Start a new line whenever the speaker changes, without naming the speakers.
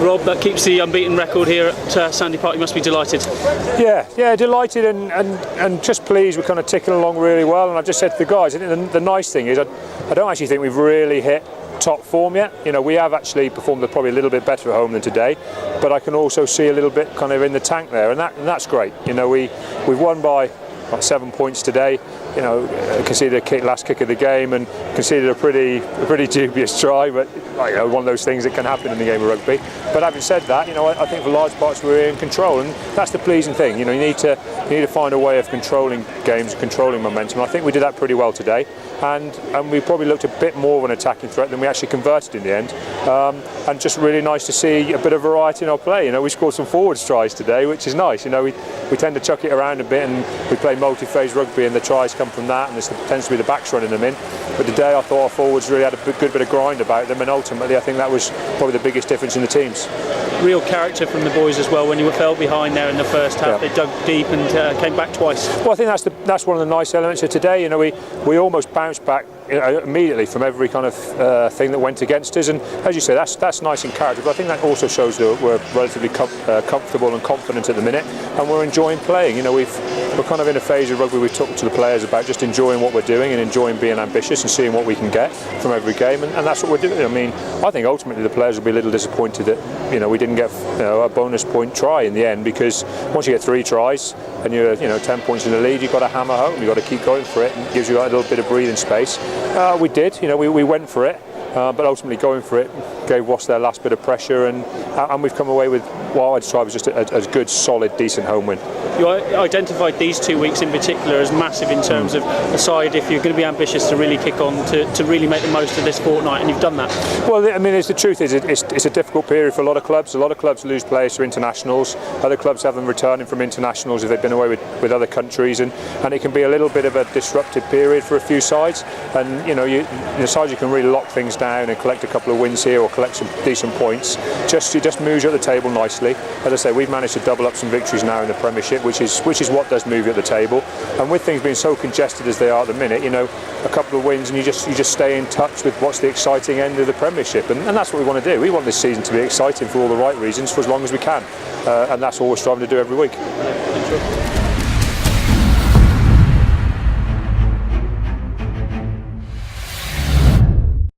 Rob, that keeps the unbeaten record here at Sandy Park. You must be delighted.
Yeah, delighted and just pleased. We're kind of ticking along really well. And I've just said to the guys, I think the nice thing is I don't actually think we've really hit top form yet. You know, we have actually performed probably a little bit better at home than today, but I can also see a little bit kind of in the tank there, and that's great. You know, we've won by 7 points today. You know, conceded a last kick of the game and conceded a pretty dubious try, but you know, one of those things that can happen in the game of rugby. But having said that, you know, I think for large parts we're in control, and that's the pleasing thing. You know, you need to find a way of controlling games, controlling momentum. I think we did that pretty well today, and we probably looked a bit more of an attacking threat than we actually converted in the end. And just really nice to see a bit of variety in our play. You know, we scored some forwards tries today, which is nice. You know, we tend to chuck it around a bit, and we play multi-phase rugby, and the tries come from that, and there tends to be the backs running them in. But today I thought our forwards really had a good bit of grind about them, and ultimately I think that was probably the biggest difference in the teams.
Real character from the boys as well. When you were fell behind there in the first half, They dug deep and came back twice.
Well, I think that's one of the nice elements of today. You know, we almost bounced back immediately from every kind of thing that went against us, and as you say, that's nice in character. But I think that also shows that we're relatively comfortable and confident at the minute, and we're enjoying playing. You know, we're kind of in a phase of rugby we've talked to the players about just enjoying what we're doing and enjoying being ambitious and seeing what we can get from every game, and that's what we're doing. I mean, I think ultimately the players will be a little disappointed that, you know, we didn't get a bonus point try in the end, because once you get 3 tries and you're 10 points in the lead, you've got to hammer home, you've got to keep going for it, and it gives you a little bit of breathing space. We did, you know, we went for it, but ultimately going for it gave Wasps their last bit of pressure, and we've come away with what I'd describe as just a good, solid, decent home win.
You identified these 2 weeks in particular as massive in terms of a side, if you're going to be ambitious to really kick on, to really make the most of this fortnight, and you've done that. Well,
I mean, the truth is it's a difficult period for a lot of clubs. A lot of clubs lose players to internationals. Other clubs have them returning from internationals if they've been away with other countries, and it can be a little bit of a disruptive period for a few sides. And you know, the sides you can really lock things down and collect a couple of wins here or collect some decent points. It just moves you at the table nicely. As I say, we've managed to double up some victories now in the Premiership, which is what does move you at the table. And with things being so congested as they are at the minute, you know, a couple of wins and you just stay in touch with what's the exciting end of the Premiership, and that's what we want to do. We want this season to be exciting for all the right reasons for as long as we can, and that's what we're striving to do every week.